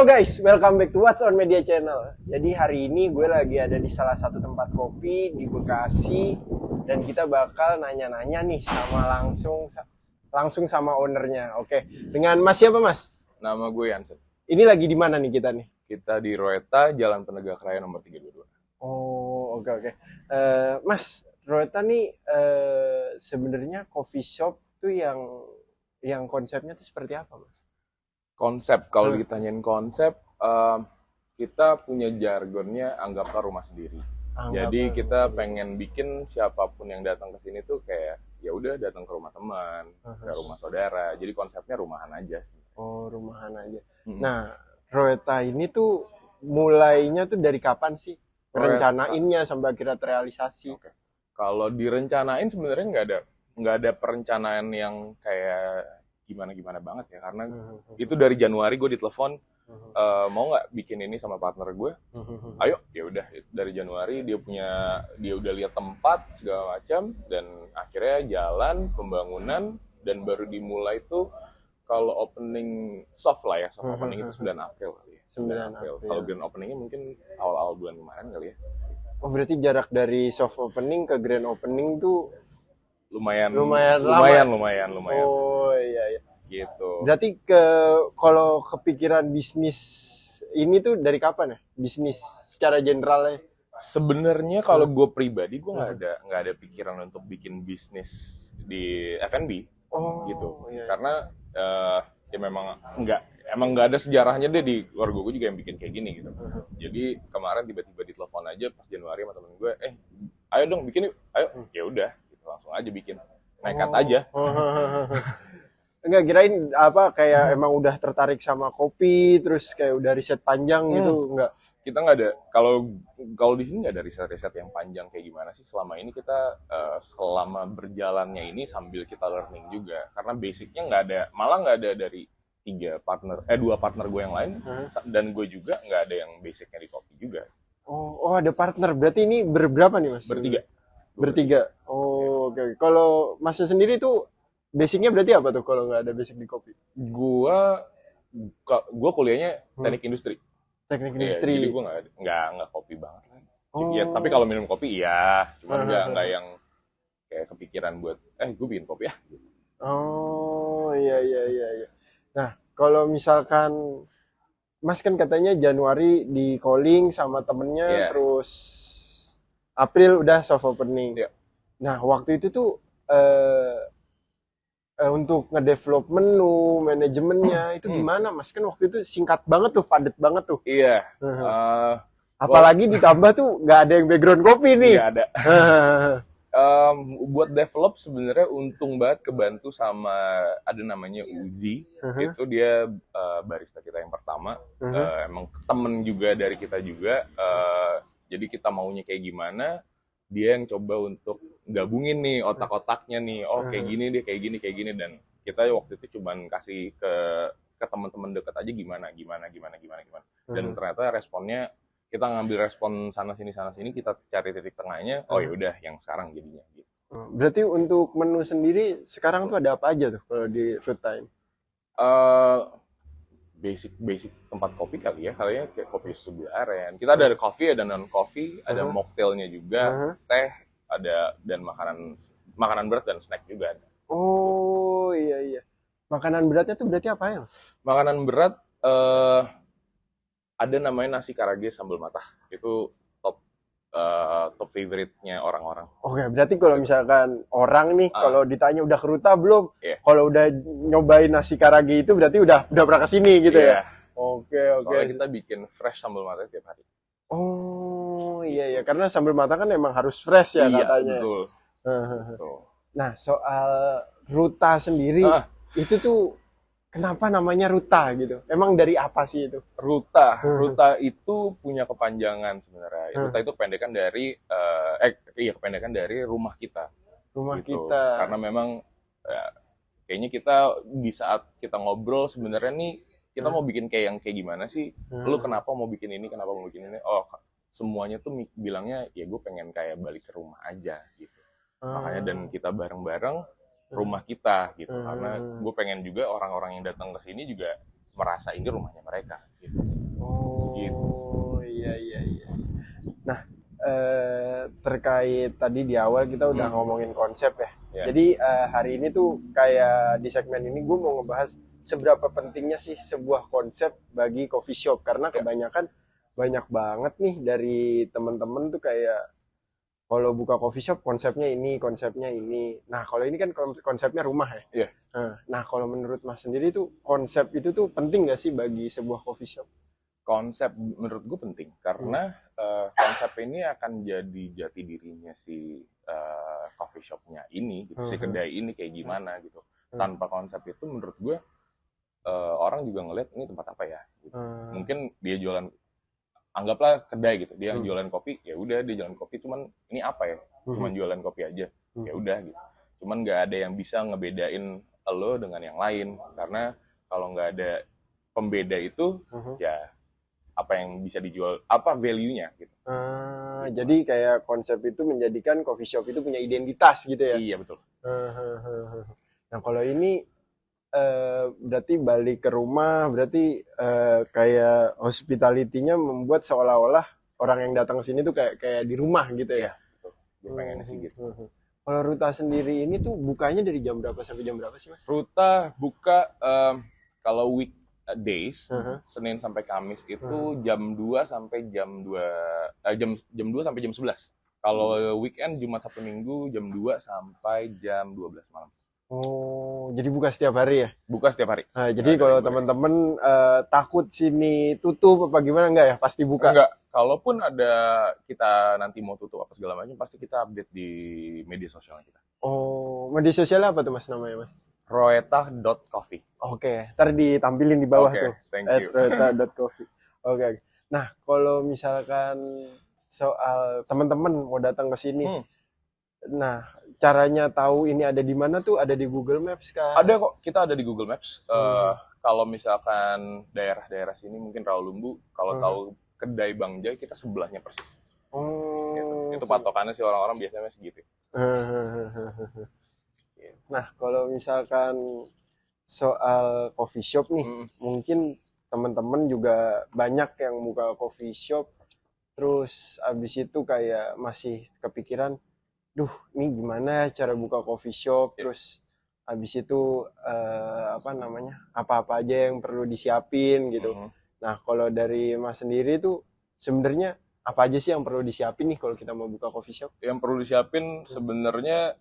guys, welcome back to What's on Media Channel. Jadi hari ini gue lagi ada di salah satu tempat kopi di Bekasi dan kita bakal nanya-nanya nih langsung sama ownernya. Oke, dengan Mas siapa Mas? Nama gue Yansen. Ini lagi di mana nih kita nih? Kita di Roeta, Jalan Penegak Raya nomor 322. Oh, oke. Mas, Roeta nih sebenarnya coffee shop tuh yang konsepnya tuh seperti apa, Mas? Konsep, kalau ditanyain konsep, kita punya jargonnya anggaplah rumah sendiri. Jadi kita pengen bikin siapapun yang datang ke sini tuh kayak ya udah datang ke rumah teman, ke rumah saudara. Jadi konsepnya rumahan aja. Oh, rumahan aja. Nah, Roeta ini tuh mulainya tuh dari kapan sih? Rencanainnya sampai akhirnya terrealisasi. Oke. Kalau direncanain sebenarnya nggak ada perencanaan yang kayak gimana banget ya, karena itu dari Januari gue ditelepon mau nggak bikin ini sama partner gue. Ayo, ya udah dari Januari dia udah lihat tempat segala macam dan akhirnya jalan pembangunan dan baru dimulai tuh kalau opening soft lah ya, soft opening itu 9 April kali ya. 9 April. Kalau grand openingnya mungkin awal-awal bulan kemarin kali ya. Oh, berarti jarak dari soft opening ke grand opening tuh lumayan. Oh iya. Gitu. Berarti kalau kepikiran bisnis ini tuh dari kapan ya? Bisnis secara generalnya? Sebenarnya kalau gue pribadi gue nggak ada pikiran untuk bikin bisnis di F&B gitu. Iya. Karena ya memang nggak ada sejarahnya deh di keluarga gue juga yang bikin kayak gini gitu. Jadi kemarin tiba-tiba ditelepon aja pas Januari sama temen gue, ayo dong bikin yuk, ayo, ya udah, gitu, langsung aja bikin, nekat aja. Enggak, kirain apa kayak emang udah tertarik sama kopi, terus kayak udah riset panjang gitu, enggak? Kita nggak ada, kalau di sini nggak ada riset yang panjang kayak gimana sih. Selama ini kita selama berjalannya ini sambil kita learning juga, karena basicnya malah nggak ada dari 2 partner gue yang lain dan gue juga nggak ada yang basicnya di kopi juga. Oh, ada partner, berarti ini berberapa nih Mas? Bertiga. Oh, oke. Kalau Masnya sendiri tuh basicnya berarti apa tuh kalau nggak ada basic di kopi? Gua kuliahnya teknik industri. Teknik industri. Jadi gue nggak kopi banget lah. Ya, tapi kalau minum kopi iya, cuman nggak yang kayak kepikiran buat gue bikin kopi ya. Oh iya. Nah kalau misalkan Mas kan katanya Januari di calling sama temennya, terus April udah soft opening. Nah waktu itu tuh untuk ngedevelop menu, manajemennya itu gimana Mas? Kan waktu itu singkat banget tuh, padat banget tuh. Iya. Apalagi ditambah tuh nggak ada yang background kopi nih. Nggak ada. Buat develop sebenarnya untung banget kebantu sama ada namanya Uzi. Itu dia barista kita yang pertama. Emang temen juga dari kita juga. Jadi kita maunya kayak gimana, dia yang coba untuk gabungin nih otak-otaknya nih. Kayak gini deh, kayak gini dan kita waktu itu cuman kasih ke teman-teman dekat aja gimana. Dan ternyata responnya, kita ngambil respon sana sini kita cari titik tengahnya. Ya udah yang sekarang jadinya gitu. Berarti untuk menu sendiri sekarang tuh ada apa aja tuh kalau di Food Time? Basic tempat kopi kali ya, kayak kopi sebelah aren. Kita ada coffee, ada non coffee, ada mocktailnya juga, teh, ada dan makanan berat dan snack juga ada. Oh iya. Makanan beratnya tuh berarti apa ya? Makanan berat ada namanya nasi karage sambal matah. Itu top favorite-nya orang-orang. Oke, berarti kalau misalkan orang nih kalau ditanya udah ke Ruta belum? Kalau udah nyobain nasi karage itu berarti udah pernah kesini gitu ya? Oke. Soalnya kita bikin fresh sambal matah tiap hari. Oh iya, karena sambal matah kan emang harus fresh ya katanya. Betul. Nah, soal Ruta sendiri itu tuh kenapa namanya Ruta gitu? Emang dari apa sih itu? Ruta itu punya kepanjangan sebenarnya. Ruta itu kependekan dari rumah kita. Kita. Karena memang kayaknya kita di saat kita ngobrol sebenarnya nih kita mau bikin kayak gimana sih? Lu kenapa mau bikin ini? Semuanya tuh bilangnya ya gue pengen kayak balik ke rumah aja gitu. Makanya dan kita bareng-bareng rumah kita gitu, karena gue pengen juga orang-orang yang datang ke sini juga merasa ini rumahnya mereka gitu. Gitu. Iya. Nah, terkait tadi di awal kita udah ngomongin konsep ya. Jadi hari ini tuh kayak di segmen ini gue mau ngebahas seberapa pentingnya sih sebuah konsep bagi coffee shop, karena kebanyakan banyak banget nih dari temen-temen tuh kayak kalau buka coffee shop konsepnya ini. Nah, kalau ini kan konsepnya rumah ya. Nah, kalau menurut Mas sendiri tuh konsep itu tuh penting nggak sih bagi sebuah coffee shop? Konsep menurut gue penting karena konsep ini akan jadi jati dirinya si coffee shopnya ini, gitu, si kedai ini kayak gimana gitu. Tanpa konsep itu menurut gue orang juga ngeliat ini tempat apa ya. Gitu. Mungkin dia jualan, anggaplah kedai gitu, dia jualan kopi, ya udah dia jualan kopi, cuman ini apa ya? Cuman jualan kopi aja, ya udah gitu. Cuman nggak ada yang bisa ngebedain lo dengan yang lain, karena kalau nggak ada pembeda itu, ya apa yang bisa dijual, apa value-nya gitu. Jadi kayak konsep itu menjadikan coffee shop itu punya identitas gitu ya? Iya, betul. Nah, kalau ini berarti balik ke rumah, berarti kayak hospitality-nya membuat seolah-olah orang yang datang ke sini tuh kayak di rumah gitu ya? Betul. Gue pengennya sih gitu. Kalau Ruta sendiri ini tuh bukanya dari jam berapa sampai jam berapa sih, Mas? Ruta buka kalau weekdays, Senin sampai Kamis itu jam 2 sampai jam 2 sampai jam 11. Kalau weekend Jumat Sabtu Minggu jam 2 sampai jam 12 malam. Oh, jadi buka setiap hari ya? Buka setiap hari. Nah, jadi kalau teman-teman takut sini tutup apa gimana, enggak ya? Pasti buka? Enggak. Kalaupun ada kita nanti mau tutup apa segala macam, pasti kita update di media sosialnya kita. Oh, media sosialnya apa tuh Mas namanya, Mas? Roeta.coffee. Oke, ntar ditampilin di bawah tuh. Thank you. Roeta.coffee. Oke. Nah, kalau misalkan soal teman-teman mau datang ke sini, nah caranya tahu ini ada di mana tuh? Ada di Google Maps kan? Ada kok, kita ada di Google Maps. Kalau misalkan daerah-daerah sini mungkin Rawalumbu, kalau tahu kedai Bang Jai, kita sebelahnya persis. Gitu. Itu patokannya sih orang-orang biasanya segitu. Nah, kalau misalkan soal coffee shop nih, mungkin teman-teman juga banyak yang buka coffee shop, terus abis itu kayak masih kepikiran, duh, ini gimana cara buka coffee shop, terus abis itu apa-apa aja yang perlu disiapin gitu. Nah, kalau dari Mas sendiri tuh sebenarnya apa aja sih yang perlu disiapin nih kalau kita mau buka coffee shop? Yang perlu disiapin sebenarnya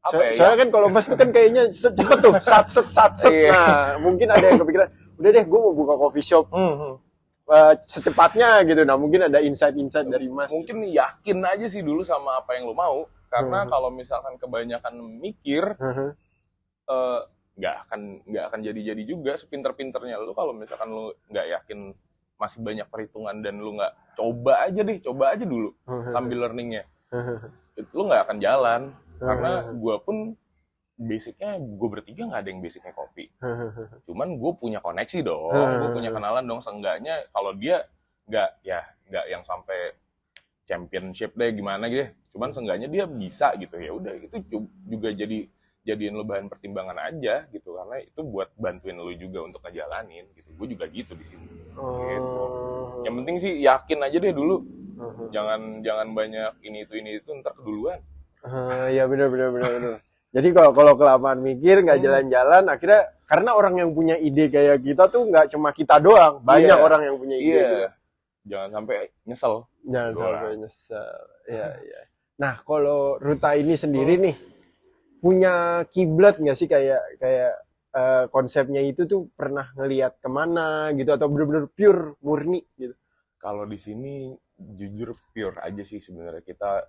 soalnya kan kalau Mas itu kan kayaknya cepet tuh, satset. Nah, mungkin ada yang kepikiran, udah deh gue mau buka coffee shop secepatnya gitu. Nah, mungkin ada insight dari Mas. Mungkin yakin aja sih dulu sama apa yang lo mau, karena kalau misalkan kebanyakan mikir, nggak akan jadi juga. Sepinter-pinternya lo, kalau misalkan lo nggak yakin, masih banyak perhitungan dan lo nggak coba aja dulu sambil learningnya, lo nggak akan jalan. Karena gue pun basicnya, gue bertiga nggak ada yang basicnya kopi, cuman gue punya koneksi dong, gue punya kenalan dong, seenggaknya kalau dia nggak yang sampai championship deh gimana gitu, cuman seenggaknya dia bisa gitu, ya udah itu juga jadiin lo bahan pertimbangan aja gitu, karena itu buat bantuin lo juga untuk ngejalanin gitu. Gue juga gitu di sini. Gitu. Yang penting sih yakin aja deh dulu, jangan banyak ini itu ntar keduluan. Ya benar. Jadi kalau kelamaan mikir nggak jalan-jalan, akhirnya karena orang yang punya ide kayak kita tuh nggak cuma kita doang, banyak orang yang punya ide. Juga. Jangan sampai nyesel. Iya. Nah, kalau Ruta ini sendiri nih punya kiblat nggak sih, kayak konsepnya itu tuh pernah ngelihat kemana gitu, atau benar-benar pure murni gitu? Kalau di sini jujur pure aja sih sebenarnya, kita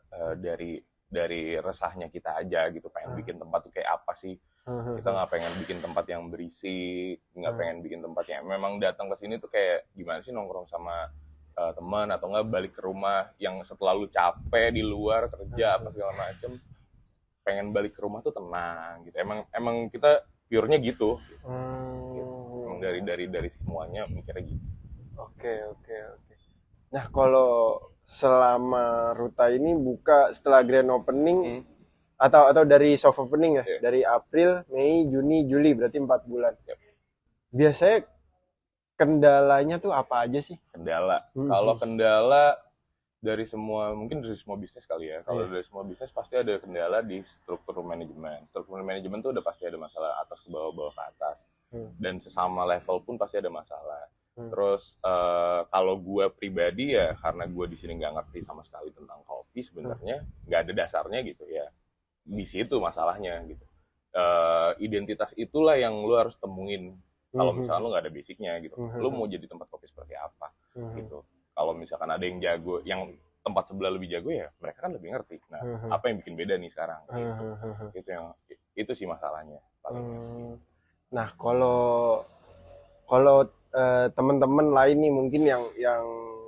dari resahnya kita aja gitu, pengen bikin tempat tuh kayak apa sih. Kita nggak pengen bikin tempat yang berisik, nggak pengen bikin tempat yang memang datang ke sini tuh kayak gimana sih, nongkrong sama teman, atau nggak balik ke rumah yang setelah lu capek di luar kerja apa segala macem, pengen balik ke rumah tuh tenang gitu. Emang kita pure-nya gitu. Emang dari semuanya mikirnya gitu. Oke. Nah, kalau selama Ruta ini buka setelah grand opening atau dari soft opening ya, dari April, Mei, Juni, Juli, berarti 4 bulan. Biasanya kendalanya tuh apa aja sih? Kendala. Kalau kendala dari semua bisnis kali ya. Kalau dari semua bisnis pasti ada kendala di struktur manajemen. Struktur manajemen tuh udah pasti ada masalah atas ke bawah, bawah ke atas. Dan sesama level pun pasti ada masalah. Terus kalau gue pribadi ya, karena gue di sini nggak ngerti sama sekali tentang kopi sebenarnya, nggak ada dasarnya gitu ya. Di situ masalahnya gitu. Identitas itulah yang lu harus temuin. Kalau misalnya lu nggak ada basicnya gitu, lu mau jadi tempat kopi seperti apa gitu. Kalau misalkan ada yang jago, yang tempat sebelah lebih jago ya, mereka kan lebih ngerti. Nah, apa yang bikin beda nih sekarang? Gitu. Itu sih masalahnya. Nah, kalau teman-teman lain nih mungkin yang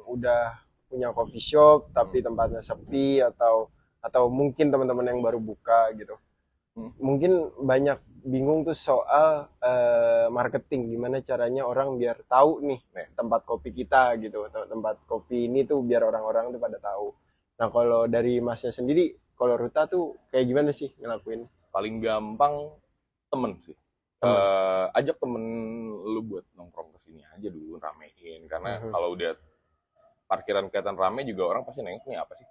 udah punya coffee shop tapi tempatnya sepi atau mungkin teman-teman yang baru buka gitu. Mungkin banyak bingung tuh soal marketing, gimana caranya orang biar tahu nih tempat kopi kita gitu, atau tempat kopi ini tuh biar orang-orang tuh pada tahu. Nah, kalau dari Masnya sendiri, kalau Ruta tuh kayak gimana sih ngelakuin? Paling gampang temen sih. Ajak temen lu buat nongkrong kesini aja dulu, ramein. Karena kalau udah parkiran kelihatan rame juga orang pasti nengok nih apa sih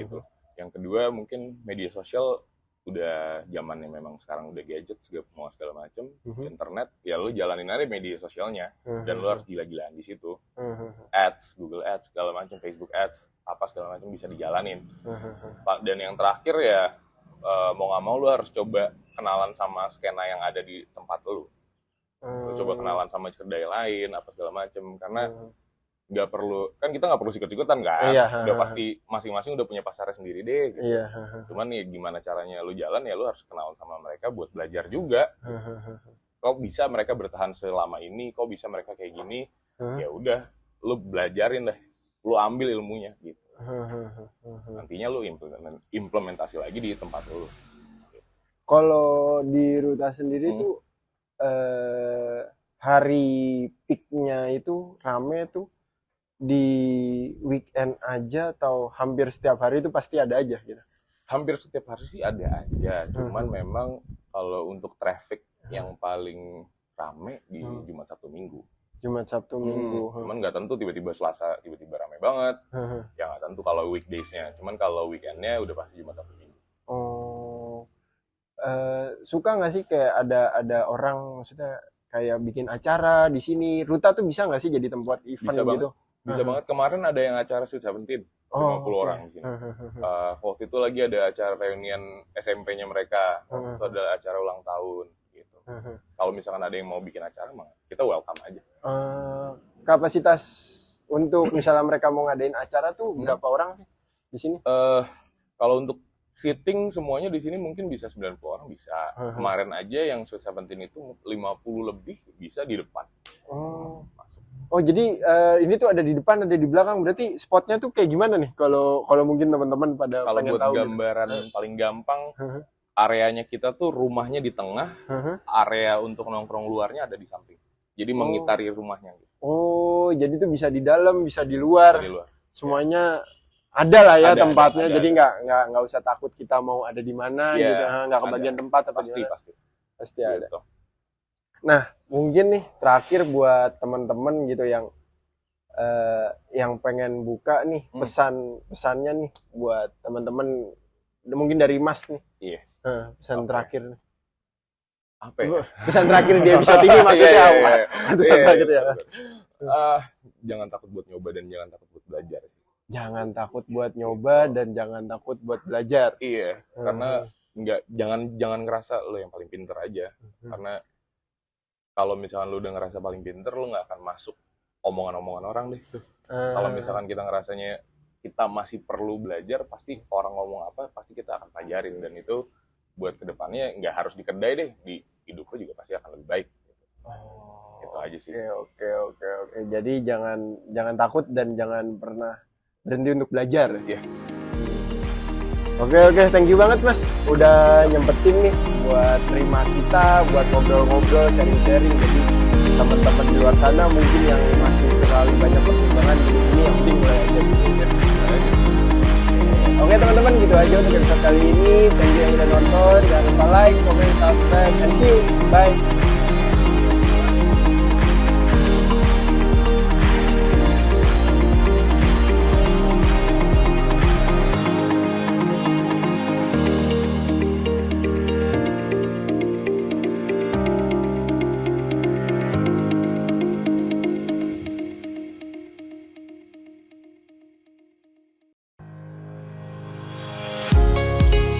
gitu. Yang kedua mungkin media sosial udah zamannya memang sekarang udah gadget segala macem, internet ya lu jalanin aja media sosialnya dan lu harus gila-gilaan di situ. Ads, Google Ads segala macam, Facebook Ads apa segala macam bisa dijalanin. Dan yang terakhir ya mau nggak mau lu harus coba kenalan sama skena yang ada di tempat lu. Lu coba kenalan sama kedai lain apa segala macam, karena nggak perlu, kan kita nggak perlu sikut-sikutan kan, udah pasti masing-masing udah punya pasarnya sendiri deh gitu. Cuman nih gimana caranya lu jalan ya lu harus kenalan sama mereka buat belajar juga. Kok bisa mereka bertahan selama ini, kok bisa mereka kayak gini, ya udah lu belajarin deh, lu ambil ilmunya gitu. Nantinya lu implementasi lagi di tempat lu. Kalau di Ruta sendiri tuh hari peaknya itu rame tuh di weekend aja atau hampir setiap hari itu pasti ada aja gitu? Hampir setiap hari sih ada aja, cuman memang kalau untuk traffic yang paling rame di Jumat Sabtu Minggu. Jumat Sabtu Minggu. Cuman nggak tentu tiba-tiba Selasa tiba-tiba rame banget. Ya nggak tentu kalau weekdays-nya, cuman kalau weekendnya udah pasti Jumat Sabtu Minggu. Suka nggak sih kayak ada orang maksudnya kayak bikin acara di sini? Ruta tuh bisa nggak sih jadi tempat event bisa gitu? Bisa banget. Kemarin ada yang acara Sweet 17, 50 orang di sini. Waktu itu lagi ada acara reunian SMP-nya mereka. Waktu itu ada acara ulang tahun gitu. Kalau misalkan ada yang mau bikin acara, kita welcome aja. Kapasitas untuk misalnya mereka mau ngadain acara tuh berapa orang sih di sini? Kalau untuk seating semuanya di sini mungkin bisa 90 orang bisa. Kemarin aja yang Sweet 17 itu 50 lebih bisa di depan. Oh jadi ini tuh ada di depan, ada di belakang. Berarti spotnya tuh kayak gimana nih? Kalau mungkin teman-teman pada kalau pengen buat tahu gambaran gitu. Paling gampang, areanya kita tuh rumahnya di tengah, area untuk nongkrong luarnya ada di samping. Jadi mengitari rumahnya. Gitu. Oh, jadi tuh bisa di dalam, bisa di luar. Bisa di luar. Semuanya ada lah ya tempatnya. Jadi nggak usah takut kita mau ada di mana gitu. Nggak kebagian tempat apa pasti ada. Gitu. Nah, mungkin nih terakhir buat teman-teman gitu yang pengen buka nih, pesannya nih buat teman-teman mungkin dari Mas nih. Iya. Pesan terakhir nih. Apa ya? Pesan terakhir di episode ini maksudnya apa? Pesan terakhir ya. Jangan takut buat nyoba dan jangan takut buat belajar sih. Jangan takut buat nyoba dan jangan takut buat belajar. Iya, karena jangan ngerasa lo yang paling pinter aja. Karena kalau misalkan lu udah ngerasa paling pinter, lu nggak akan masuk omongan-omongan orang deh tuh. Kalau misalkan kita ngerasanya kita masih perlu belajar, pasti orang ngomong apa, pasti kita akan pelajarin. Dan itu buat kedepannya nggak harus di kedai deh, di hidup lu juga pasti akan lebih baik. Itu aja sih. Oke. Jadi jangan takut dan jangan pernah berhenti untuk belajar. Iya. Oke, thank you banget Mas, udah nyempetin nih buat terima kita, buat ngobrol-ngobrol, sharing-sharing. Jadi teman-teman di luar sana mungkin yang masih terlalu banyak pertimbangan di ini, yang penting mulai aja gitu. Oke teman-teman, gitu aja untuk episode kali ini. Thank you yang udah nonton, jangan lupa like, comment, subscribe, and see you. Bye.